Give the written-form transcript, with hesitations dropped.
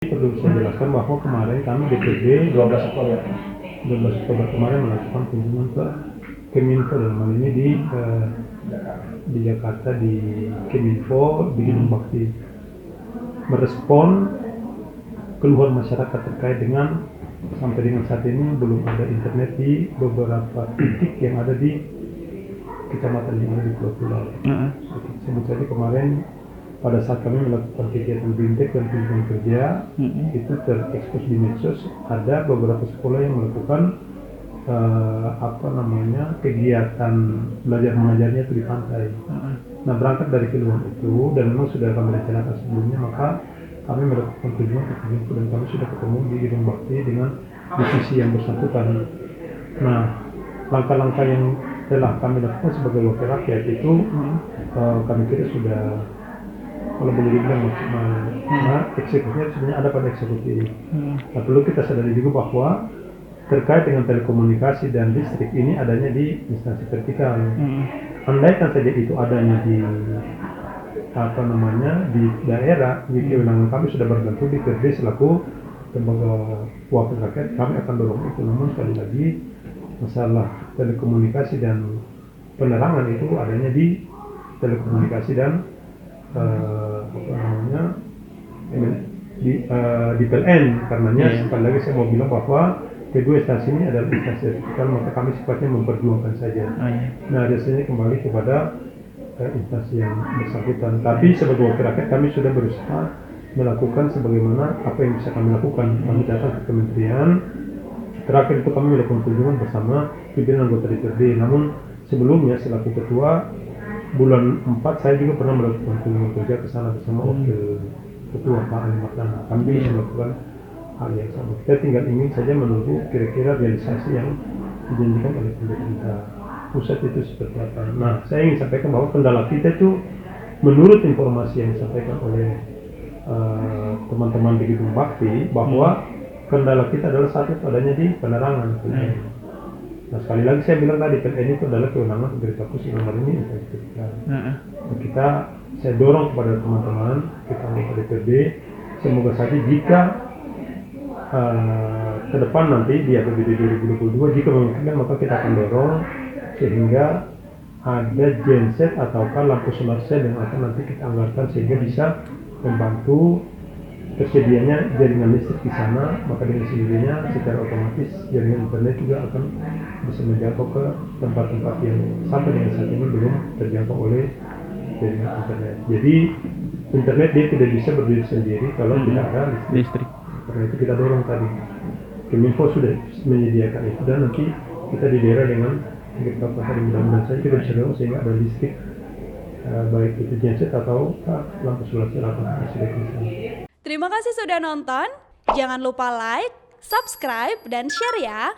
Perlu saya jelaskan bahwa kemarin kami DPD 12 Oktober kemarin melakukan kunjungan ke Keminfo, dalam hal ini di Jakarta, di Keminfo di Gedung Bakti, merespon keluhan masyarakat terkait dengan sampai dengan saat ini belum ada internet di beberapa titik yang ada di kecamatan yang ada di pulau-pulau. Sebut saja kemarin pada saat kami melakukan kegiatan BIMTEK dan kunjungan kerja, itu terekspos di medsos ada beberapa sekolah yang melakukan kegiatan belajar mengajarnya itu di pantai. Nah, berangkat dari keluhan itu dan memang sudah kami rencanakan sebelumnya, maka kami melakukan kunjungan ke Keminfo dan kami sudah ketemu di Gedung Bakti dengan divisi yang bersangkutan. Nah, langkah-langkah yang telah kami lakukan sebagai wakil rakyat itu kami kira sudah, kalau boleh dibilang maksimal. Nah, eksekutifnya sebenarnya ada pada eksekutif. Nah, perlu kita sadari juga bahwa terkait dengan telekomunikasi dan listrik ini adanya di instansi vertikal. Andaikan saja itu adanya di di daerah, di kewenangan kami sudah bergantung di PRD selaku lembaga wakil rakyat, kami akan dorong itu. Namun sekali lagi masalah telekomunikasi dan penerangan itu adanya di telekomunikasi dan di PLN. Karenanya sekali lagi saya mau bilang bahwa kedua instansi ini adalah instansi vertikal, maka kami sifatnya memperjuangkan saja. Nah, biasanya kembali kepada instansi yang bersangkutan. Tapi sebagai wakil rakyat kami sudah berusaha melakukan sebagaimana apa yang bisa kami lakukan. Kami datang ke kementerian, terakhir itu kami melakukan kunjungan bersama pimpinan anggota DPRD. Namun sebelumnya selaku ketua, bulan 4 saya juga pernah melakukan kunjungan kerja ke sana bersama wakil ketua Pak Ali Mardana. Kami bisa melakukan hal yang sama. Kita tinggal ingin saja menunggu kira-kira realisasi yang dijanjikan oleh pemerintah pusat itu seperti apa. Nah, saya ingin sampaikan bahwa kendala kita itu menurut informasi yang disampaikan oleh teman-teman di Gedung Bakti, bahwa kendala kita adalah satu adanya di penerangan. Nah, sekali lagi saya bilang tadi, PLN itu adalah kewenangan pemerintah pusat, nomor ini saya dorong kepada teman-teman kita anggota DPRD, semoga saja jika ke depan nanti di APBD 2022 jika memungkinkan, maka kita akan dorong sehingga ada genset ataukah lampu solar cell yang akan nanti kita anggarkan sehingga bisa membantu tersedianya jaringan listrik di sana. Maka dengan sendirinya secara otomatis jaringan internet juga akan bisa menjangkau ke tempat-tempat yang sampai dengan saat ini belum terjangkau oleh jaringan internet. Jadi internet dia tidak bisa berdiri sendiri kalau tidak ada listrik. Karena itu kita dorong tadi. Keminfo sudah menyediakan itu dan nanti kita di daerah dengan beberapa hari mudah-mudahan saja kita bisa dorong sehingga ada listrik, baik itu genset atau lampu solar cell atau listrik. Terima kasih sudah nonton. Jangan lupa like, subscribe, dan share ya.